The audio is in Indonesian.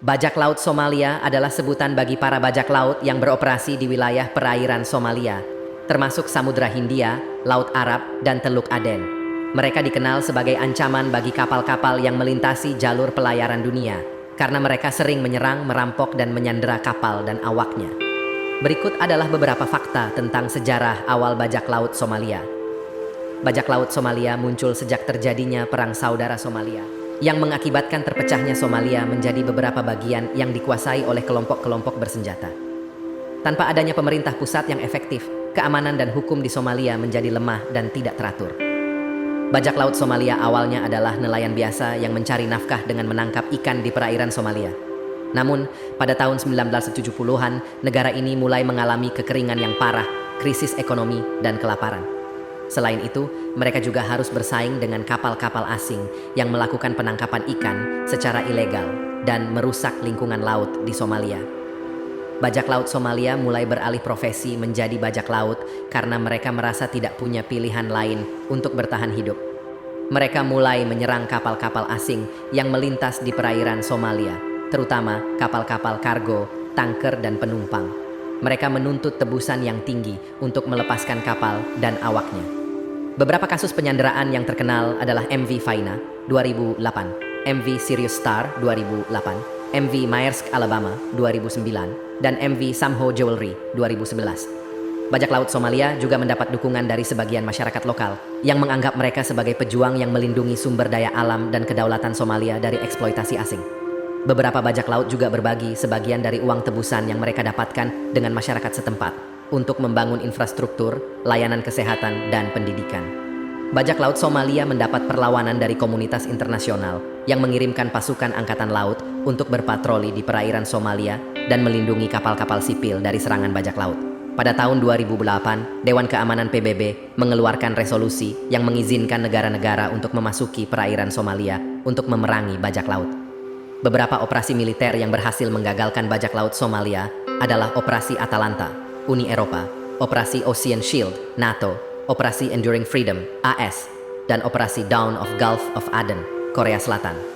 Bajak laut Somalia adalah sebutan bagi para bajak laut yang beroperasi di wilayah perairan Somalia, termasuk Samudra Hindia, Laut Arab, dan Teluk Aden. Mereka dikenal sebagai ancaman bagi kapal-kapal yang melintasi jalur pelayaran dunia, karena mereka sering menyerang, merampok, dan menyandera kapal dan awaknya. Berikut adalah beberapa fakta tentang sejarah awal bajak laut Somalia. Bajak laut Somalia muncul sejak terjadinya Perang Saudara Somalia, yang mengakibatkan terpecahnya Somalia menjadi beberapa bagian yang dikuasai oleh kelompok-kelompok bersenjata. Tanpa adanya pemerintah pusat yang efektif, keamanan dan hukum di Somalia menjadi lemah dan tidak teratur. Bajak laut Somalia awalnya adalah nelayan biasa yang mencari nafkah dengan menangkap ikan di perairan Somalia. Namun, pada tahun 1970-an, negara ini mulai mengalami kekeringan yang parah, krisis ekonomi, dan kelaparan. Selain itu, mereka juga harus bersaing dengan kapal-kapal asing yang melakukan penangkapan ikan secara ilegal dan merusak lingkungan laut di Somalia. Bajak laut Somalia mulai beralih profesi menjadi bajak laut karena mereka merasa tidak punya pilihan lain untuk bertahan hidup. Mereka mulai menyerang kapal-kapal asing yang melintas di perairan Somalia, terutama kapal-kapal kargo, tanker, dan penumpang. Mereka menuntut tebusan yang tinggi untuk melepaskan kapal dan awaknya. Beberapa kasus penyanderaan yang terkenal adalah MV Faina 2008, MV Sirius Star 2008, MV Maersk Alabama 2009, dan MV Samho Jewelry 2011. Bajak laut Somalia juga mendapat dukungan dari sebagian masyarakat lokal yang menganggap mereka sebagai pejuang yang melindungi sumber daya alam dan kedaulatan Somalia dari eksploitasi asing. Beberapa bajak laut juga berbagi sebagian dari uang tebusan yang mereka dapatkan dengan masyarakat setempat untuk membangun infrastruktur, layanan kesehatan, dan pendidikan. Bajak laut Somalia mendapat perlawanan dari komunitas internasional yang mengirimkan pasukan angkatan laut untuk berpatroli di perairan Somalia dan melindungi kapal-kapal sipil dari serangan bajak laut. Pada tahun 2008, Dewan Keamanan PBB mengeluarkan resolusi yang mengizinkan negara-negara untuk memasuki perairan Somalia untuk memerangi bajak laut. Beberapa operasi militer yang berhasil menggagalkan bajak laut Somalia adalah Operasi Atalanta, Uni Eropa, Operasi Ocean Shield, NATO, Operasi Enduring Freedom, AS, dan Operasi Dawn of Gulf of Aden, Korea Selatan.